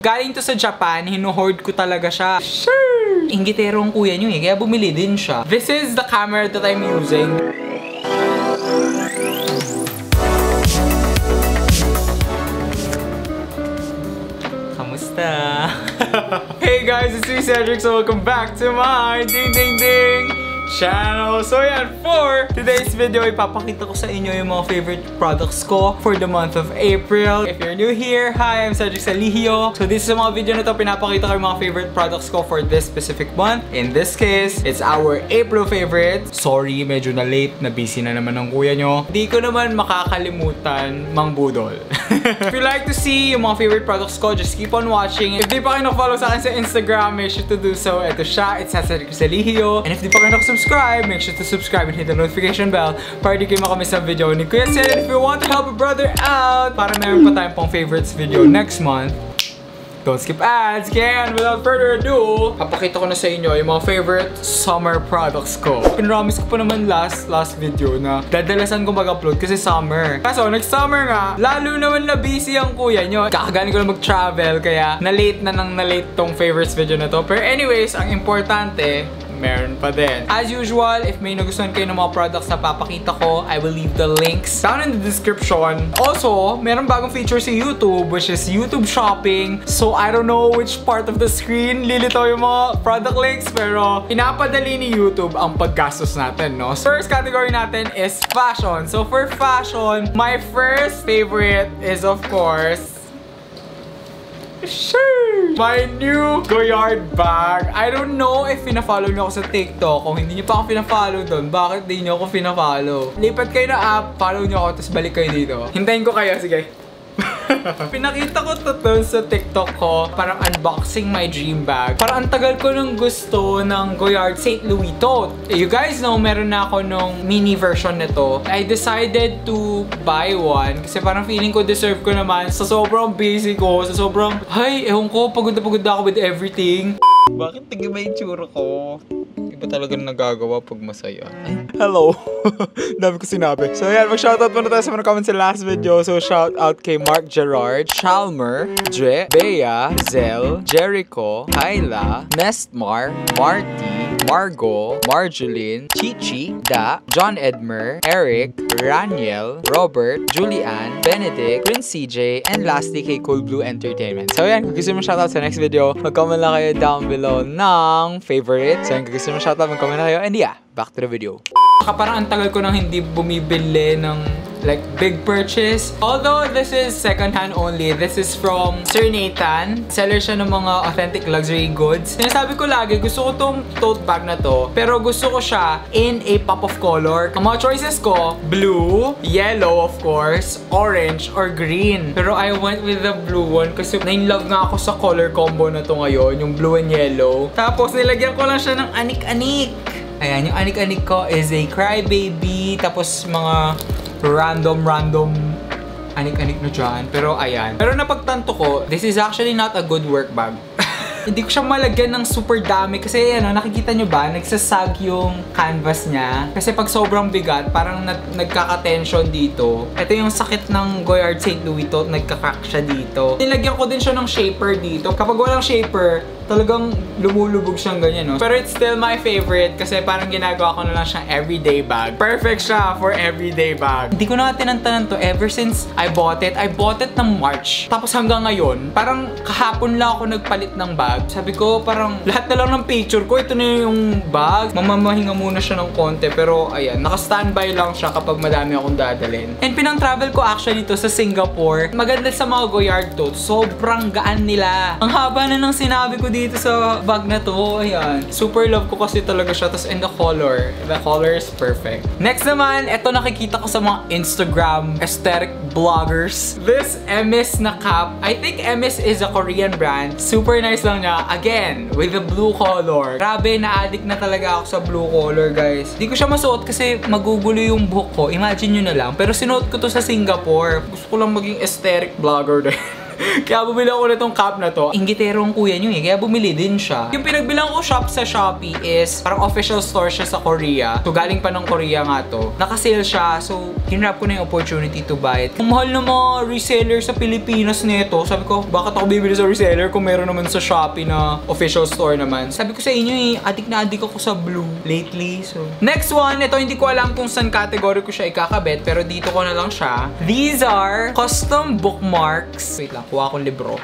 Galing to sa Japan, hinuhoard ko talaga siya. Sure! Inggitero ang kuya nyo eh, kaya bumili din siya. This is the camera that I'm using. Kamusta? Hey guys, it's me Cedric, so welcome back to my Ding Ding Ding channel. So yan, for today's video, ipapakita ko sa inyo yung mga favorite products ko for the month of April. If you're new here, hi, I'm Cedric Salihio. So this is mga video na to, pinapakita ko yung mga favorite products ko for this specific month. In this case, it's our April favorite. Sorry, medyo na late, na busy na naman ng kuya nyo. Di ko naman makakalimutan Mang Budol. If you like to see yung mga favorite products ko, just keep on watching. If di pa kayo nakfollow sa akin sa Instagram, make sure to do so. Ito siya, it's Cedric Salihio. And if di pa kayo nakasubscribe, make sure to subscribe and hit the notification bell para di kayo makamiss ang video ni Kuya Ced. If you want to help a brother out, para meron pa tayong pang favorites video next month, don't skip ads. Again, without further ado, papakita ko na sa inyo yung mga favorite summer products ko. Pinramis ko pa naman last video na dadalasan ko mag-upload kasi summer. Kaso, nag-summer nga, lalo naman na busy ang kuya nyo. Kakagaling ko na mag-travel, kaya na-late tong favorites video na to. Pero anyways, ang importante, meron pa din. As usual, if may nagustuhan kayo ng mga products na papakita ko, I will leave the links down in the description. Also, meron bagong feature sa YouTube, which is YouTube Shopping. So, I don't know which part of the screen lilitaw yung mga product links, pero pinapadali ni YouTube ang paggastos natin, no? First category natin is fashion. So, for fashion, my first favorite is, of course, sure, my new Goyard bag. I don't know if pina-follow niyo ako sa TikTok. Kung hindi niyo pa ako pina-follow doon, bakit di niyo ako pina-follow? Lipat kayo na app, follow niyo ako, tapos balik kayo dito. Hintayin ko kayo, sige. Pinakita ko to sa TikTok ko, parang unboxing my dream bag. Parang ang tagal ko nung gusto ng Goyard St. Louis tote. You guys know, meron na ako nung mini version nito. I decided to buy one kasi parang feeling ko deserve ko naman sa sobrang busy ko, sa sobrang, ay, ewan ko, pagod na ako with everything. Bakit tigil ba yung tsura ko? Iba talaga nagagawa pag masaya. Ay, hello! Dami ko sinabi. So yan, mag-shoutout muna tayo sa mga comments sa last video. So shoutout kay Mark Gerard, Chalmer, Dre, Bea, Zel, Jericho, Kyla, Nestmar, Marty, Margo, Marjoline, Chichi, Da, John Edmer, Eric, Raniel, Robert, Julian, Benedict, Prince CJ, and lastly kay Cool Blue Entertainment. So yan, kung gusto mo shoutout sa next video, mag-comment lang kayo down below ng favorite. So yan, kung gusto mo shoutout, mag-comment na kayo. And yeah, back to the video. Parang ang tagal ko nang hindi bumibili ng like big purchase. Although this is second-hand only, this is from Sir Nathan. Seller siya ng mga authentic luxury goods. Sinasabi ko lagi, gusto ko tong tote bag na to, pero gusto ko siya in a pop of color. Ang mga choices ko, blue, yellow of course, orange, or green. Pero I went with the blue one kasi na-in-love nga ako sa color combo na to ngayon, yung blue and yellow. Tapos nilagyan ko lang siya ng anik-anik. Ayan, yung anik-anik ko is a Crybaby, tapos mga random anik-anik na dyan. Pero ayan. Pero napagtanto ko, this is actually not a good work bag. Hindi ko siya malagyan ng super dami kasi ano, nakikita nyo ba, nagsasag yung canvas niya. Kasi pag sobrang bigat, parang nagkaka-tension dito. Ito yung sakit ng Goyard St. Louis to, nagka-crack siya dito. Nilagyan ko din siya ng shaper dito. Kapag walang shaper, talagang lumulubog siyang ganyan, no? Pero it's still my favorite kasi parang ginagawa ko na lang siyang everyday bag. Perfect siya for everyday bag. Hindi ko na tinantanan to ever since I bought it. I bought it ng March. Tapos hanggang ngayon, parang kahapon lang ako nagpalit ng bag. Sabi ko, parang lahat na lang ng picture ko, ito na yung bag. Mamamahinga muna siya ng konti. Pero ayan, naka-standby lang siya kapag madami akong dadalhin. And pinang-travel ko actually to sa Singapore. Maganda sa mga Goyard to. Sobrang gaan nila. Ang haba na ng sinabi ko dito sa bag na to. Ayan. Super love ko kasi talaga siya. Tapos in the color. The color is perfect. Next naman, ito nakikita ko sa mga Instagram aesthetic vloggers. This MS na cap. I think MS is a Korean brand. Super nice lang niya. Again, with the blue color. Grabe, na-addict na talaga ako sa blue color, guys. Di ko siya masuot kasi magugulo yung buhok ko. Imagine nyo na lang. Pero sinuot ko to sa Singapore. Gusto ko lang maging aesthetic vlogger din. Kaya bumili ako na tong cap na to. Ingiterong kuya nyo eh, kaya bumili din siya. Yung pinagbilang ko shop sa Shopee is parang official store siya sa Korea. So galing pa ng Korea nga to. Naka-sale siya, so hinrap ko na yung opportunity to buy it. Ang mahal ng mga reseller sa Pilipinas nito. Sabi ko, bakit ako bibili sa reseller kung meron naman sa Shopee na official store naman? Sabi ko sa inyo eh, adik na adik ako sa blue lately. So next one, ito hindi ko alam kung saan category ko siya ikakabit, pero dito ko na lang siya. These are custom bookmarks. Wait lang, kuha akong libro.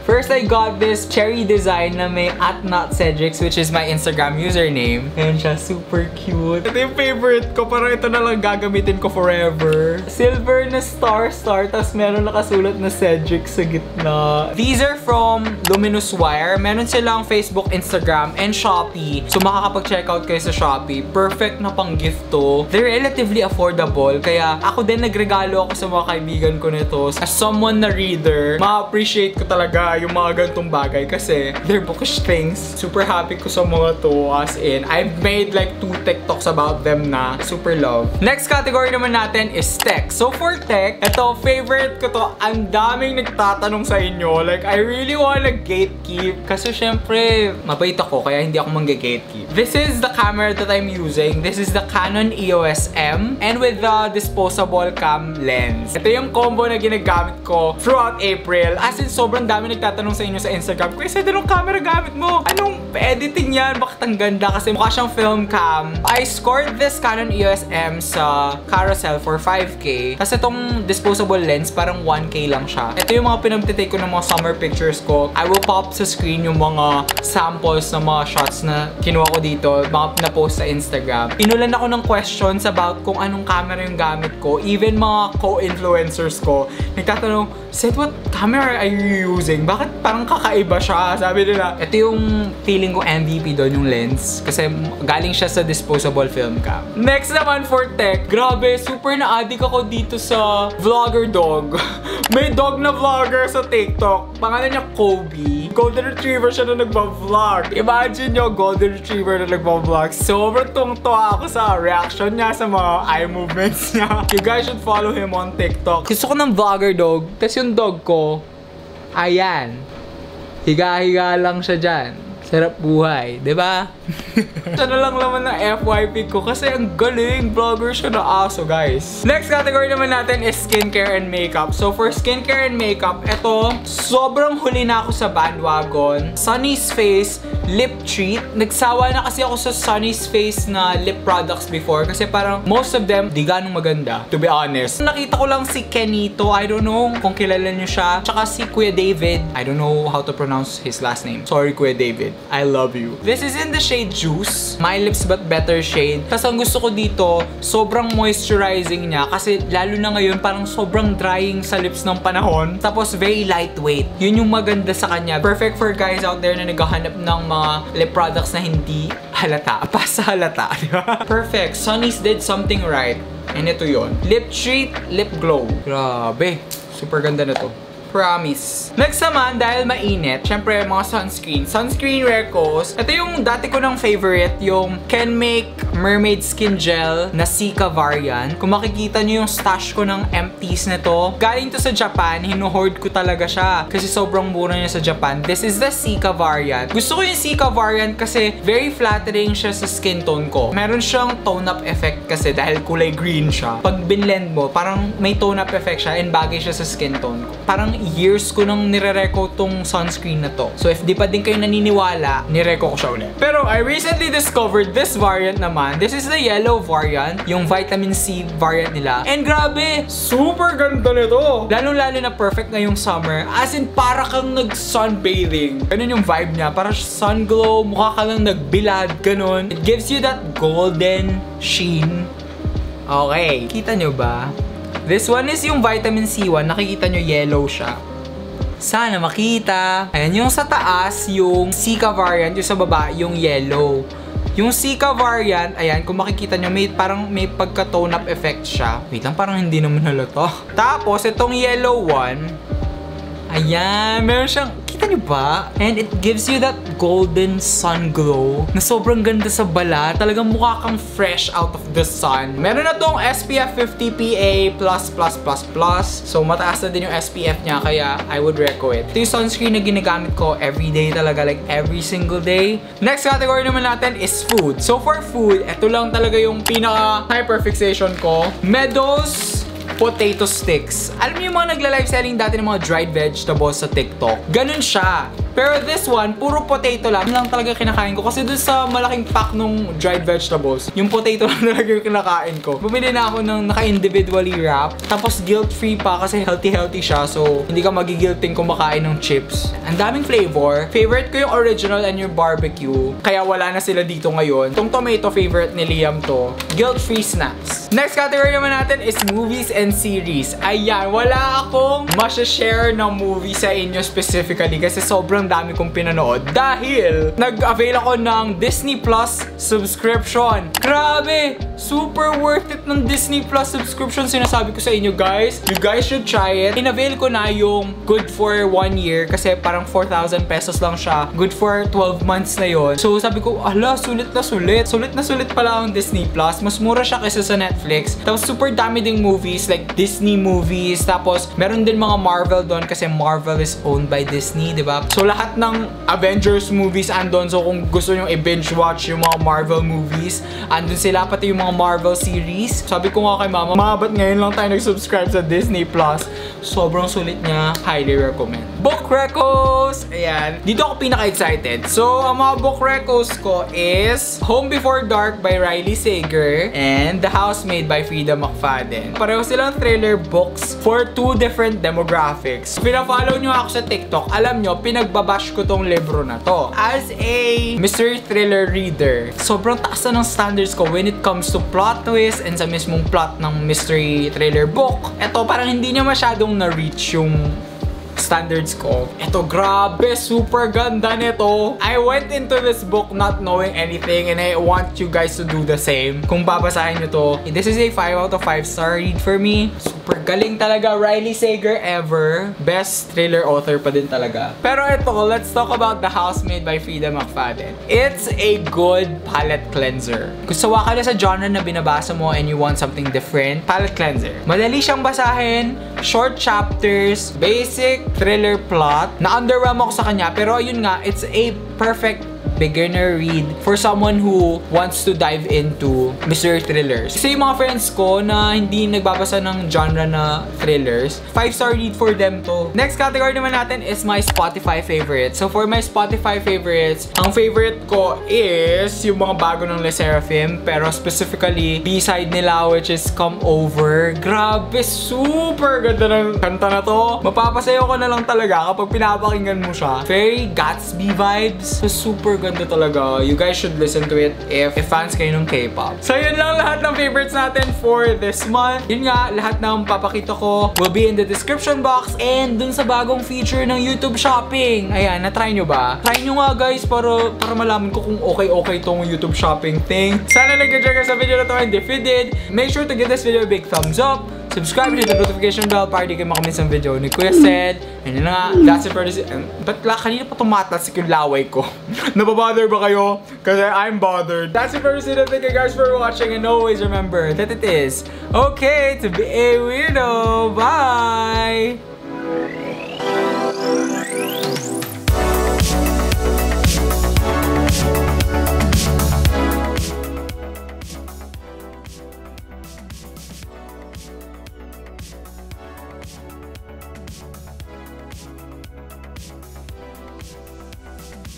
First, I got this cherry design na may @notcedrics, which is my Instagram username. Ayan siya, super cute. Ito yung favorite ko, parang ito na lang gagamitin ko forever. Silver na star, tas meron nakasulat na Cedric sa gitna. These are from Luminous Wire. Meron silang Facebook, Instagram, and Shopee. So makakapag-checkout kayo sa Shopee. Perfect na pang gift to. They're relatively affordable, kaya ako din nagregalo ako sa mga kaibigan ko nito. As someone na reader, ma-appreciate ko talaga yung mga ganitong bagay kasi they're bookish things. Super happy ko sa mga to, as in I've made like 2 TikToks about them na super love. Next category naman natin is tech. So for tech, ito favorite ko to. Ang daming nagtatanong sa inyo. Like I really wanna gatekeep kasi syempre mabait ako kaya hindi ako mangge-gatekeep. This is the camera that I'm using. This is the Canon EOS M and with the disposable cam lens. Ito yung combo na ginagamit ko throughout April. As in sobrang dami nagtatanong sa inyo sa Instagram, Kuya Sed, anong camera gamit mo? Anong editing yan? Bakit ang ganda? Kasi mukha siyang film cam. I scored this Canon EOS M sa Carousel for 5K. Tapos itong disposable lens, parang 1K lang siya. Ito yung mga pinagtitake ko ng mga summer pictures ko. I will pop sa screen yung mga samples ng mga shots na kinuha ko dito, mga na-post sa Instagram. Inulan ako ng questions about kung anong camera yung gamit ko. Even mga co-influencers ko, nagtatanong, Sed, what camera are you using? Bakit parang kakaiba siya? Sabi nila, ito yung feeling ko MVP doon, yung lens. Kasi galing siya sa disposable film cam. Next naman for tech. Grabe, super na-addict ako dito sa vlogger dog. May dog na vlogger sa TikTok. Pangalan niya Kobe. Golden Retriever siya na nagpa-vlog. Imagine nyo, Golden Retriever na nagpa-vlog. Sobrang tuwang-tuwa ako sa reaction niya, sa mga eye movements niya. You guys should follow him on TikTok. Gusto ko ng vlogger dog. Tapos yung dog ko, ayan. Higa-higa lang siya dyan. Sarap buhay, diba? Siya na lang naman na FYP ko kasi ang galing. Vlogger siya na aso, guys. Next category naman natin is skincare and makeup. So for skincare and makeup, eto, sobrang huli na ako sa bandwagon. Sunny's Face Lip Treat. Nagsawa na kasi ako sa Sunny's Face na lip products before kasi parang most of them di ganong maganda, to be honest. Nakita ko lang si Kenito, I don't know kung kilala niyo siya. Tsaka si Kuya David, I don't know how to pronounce his last name. Sorry Kuya David, I love you. This is in the shade Juice. My Lips But Better shade. Tapos ang gusto ko dito, sobrang moisturizing niya kasi lalo na ngayon parang sobrang drying sa lips ng panahon. Tapos very lightweight. Yun yung maganda sa kanya. Perfect for guys out there na naghahanap ng mga lip products na hindi halata. Pasa halata, di ba? Perfect. Sunny's did something right. And ito yun. Lip Treat, Lip Glow. Grabe. Super ganda na to. Promise. Next naman, dahil mainit, syempre mga sunscreen. Sunscreen Recos. Ito yung dati ko ng favorite, yung Can Make Mermaid Skin Gel na Sika variant. Kung makikita nyo yung stash ko ng empties na to, galing to sa Japan, hinuhoard ko talaga siya. Kasi sobrang mura niya sa Japan. This is the Sika variant. Gusto ko yung Sika variant kasi very flattering siya sa skin tone ko. Meron siyang tone-up effect kasi dahil kulay green siya. Pag binlend mo, parang may tone-up effect siya and bagay siya sa skin tone ko. Parang years ko nang nire-reco tong sunscreen na to. So if di pa din kayo naniniwala, nire-reco ko siya ulit. Pero I recently discovered this variant naman. This is the yellow variant, yung vitamin C variant nila. And grabe, super ganda nito. Lalo-lalo na perfect ngayong summer. As in, para kang nag-sunbathing. Ganun yung vibe niya. Para sun glow, mukha ka lang nagbilad, ganun. It gives you that golden sheen. Okay, kita nyo ba? This one is yung vitamin C1. Nakikita nyo yellow siya. Sana makita. Ayan, yung sa taas, yung Sika variant. Yung sa baba, yung yellow. Yung Sika variant, ayan, kung makikita nyo, parang may pagka-tone up effect siya. Wait lang, parang hindi naman halata. Tapos, itong yellow one, ayan, meron siyang, kita Nakikita niyo ba? And it gives you that golden sun glow na sobrang ganda sa balat. Talagang mukha kang fresh out of the sun. Meron na tong SPF 50 PA+++++. So mataas na din yung SPF niya, kaya I would reco it. Ito yung sunscreen na ginagamit ko everyday talaga, like every single day. Next category naman natin is food. So for food, ito lang talaga yung pinaka hyperfixation ko. Meadows potato sticks. Alam niyo yung mga nagla-live selling dati ng mga dried vegetables sa TikTok? Ganun siya. Pero this one, puro potato lang talaga kinakain ko. Kasi dun sa malaking pack nung dried vegetables, yung potato lang talaga yung kinakain ko. Bumili na ako ng naka-individually wrap. Tapos guilt-free pa kasi healthy-healthy siya. So, hindi ka magigilting kumakain ng chips. Ang daming flavor. Favorite ko yung original and yung barbecue. Kaya wala na sila dito ngayon. Itong tomato favorite ni Liam to. Guilt-free snacks. Next category naman natin is movies and series. Ayan, wala akong masya-share ng movie sa inyo specifically kasi sobrang dami kong pinanood dahil nag-avail ako ng Disney Plus subscription. Grabe! Super worth it ng Disney Plus subscription, sinasabi ko sa inyo guys. You guys should try it. In-avail ko na yung good for 1 year kasi parang 4,000 pesos lang siya. Good for 12 months na yon. So sabi ko, ala, sulit na sulit. Sulit na sulit pala ang Disney Plus. Mas mura siya kaysa sa Netflix. Tapos super dami ding movies like Disney movies. Tapos meron din mga Marvel doon kasi Marvel is owned by Disney, diba? So lahat ng Avengers movies andon. So kung gusto nyo i-binge watch yung mga Marvel movies, andun sila, pati yung mga Marvel series. Sabi ko nga kay mama, ba't ngayon lang tayo nag-subscribe sa Disney Plus? Sobrang sulit niya. Highly recommend. Book recos! Ayan. Dito ako pinaka-excited. So, ang mga book recos ko is Home Before Dark by Riley Sager and The Housemaid by Frida McFadden. Pareho silang thriller books for 2 different demographics. Pina-follow nyo ako sa TikTok. Alam nyo, pinagbabash ko tong libro na to. As a mystery thriller reader, sobrang taas na ng standards ko when it comes to plot twist and sa mismong plot ng mystery thriller book. Ito, parang hindi niya masyadong na-reach yung standards ko. Ito, grabe, super ganda nito. I went into this book not knowing anything and I want you guys to do the same. Kung babasahin nyo to, this is a 5 out of 5 star read for me. Super galing talaga. Riley Sager ever. Best thriller author pa din talaga. Pero ito, let's talk about The Housemaid by Frida McFadden. It's a good palette cleanser. Kung sawa ka na sa genre na binabasa mo and you want something different, palette cleanser. Madali siyang basahin, short chapters, basic thriller plot. Na-underwhelm ako sa kanya, pero ayun nga, it's a perfect beginner read for someone who wants to dive into mystery thrillers. Kasi yung mga friends ko na hindi nagbabasa ng genre na thrillers, 5-star read for them to. Next category naman natin is my Spotify favorites. So for my Spotify favorites, ang favorite ko is yung mga bago ng Le Sserafim, pero specifically B-side nila which is Come Over. Grabe, super ganda ng kanta na to. Mapapasayo ko na lang talaga kapag pinapakinggan mo siya. Very Gatsby vibes. So super ganda talaga. You guys should listen to it if fans kayo ng K-pop. So yun lang lahat ng favorites natin for this month. Yun nga, lahat ng papakita ko will be in the description box and dun sa bagong feature ng YouTube Shopping. Ayan, na-try nyo ba? Try nyo nga guys para malaman ko kung okay tong YouTube Shopping thing. Sana nag-enjoy kayo sa video na to, and if you did, make sure to give this video a big thumbs up. Subscribe to the notification bell para di kayo makamiss ang video ni Kuya Sed. And yun nga, that's it for this. Ba't kanina pa tumatas yung laway ko? Nababother ba kayo? Kasi I'm bothered. That's it for this video. Thank you guys for watching. And always remember that it is okay to be a weirdo. Bye!